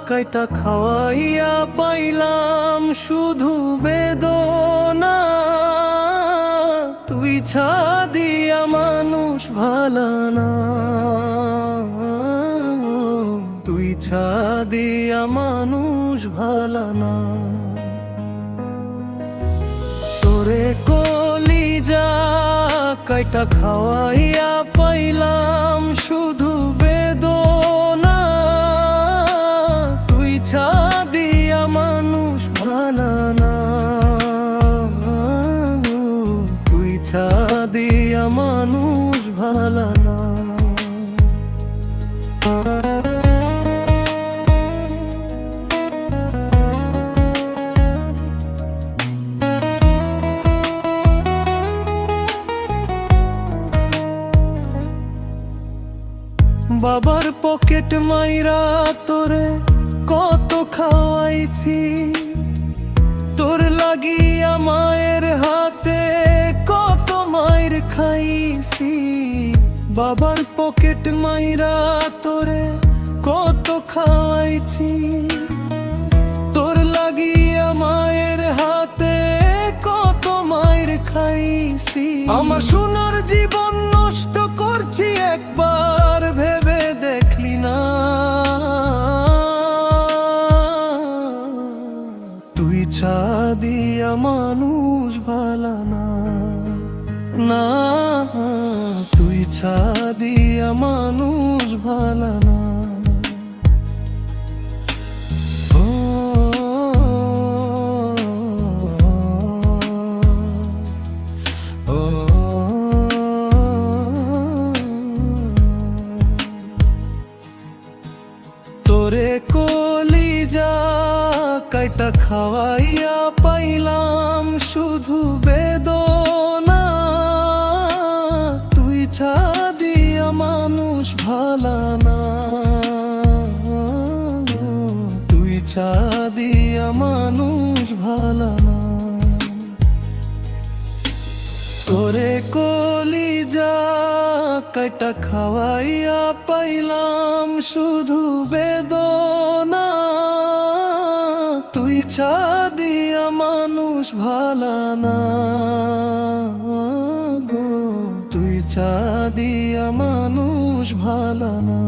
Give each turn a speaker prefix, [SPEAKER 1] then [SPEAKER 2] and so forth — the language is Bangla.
[SPEAKER 1] কাইটা খাওয়াইয়া পাইলাম শুধু বেদনা। তুই ছাদিয়া মানুষ ভালা না, তুই ছাদিয়া মানুষ ভালা না। তোরে কলিজা কাইটা খাওয়াইয়া পাইলাম শুধু বেদনা। তুই ছাদিয়া মানুষ ভালা না, তুই ছাদিয়া মানুষ ভালা না। বাবার পকেট মাইরা তোরে কত খাওয়াইছি, তোর লাগিয়া মায়ের হাতে কত মায়ের খাইছি। বাবার পকেট মাইরা তোরে কত খাওয়াইছি, তোর লাগিয়া মায়ের হাতে কত মায়ের খাইছি। আমার সোনার জীবন নষ্ট করছি একবার ভেবে দেখলি না। তুই ছাদিয়া মানুষ ভালা না, না তুই ছাদিয়া মানুষ ভালা না। তোরে কলিজা কাইটা খাওয়াইয়া পাইলাম শুধু বেদনা। তুই ছাদিয়া মানুষ ভালা না, তুই ছাদিয়া মানুষ ভালা না। তোরে কলিজা কাইটা খাওয়াইয়া পাইলাম শুধু বেদনা। তুই ছাদিয়া মানুষ ভালা না, তুই ছাদিয়া মানুষ ভালা না।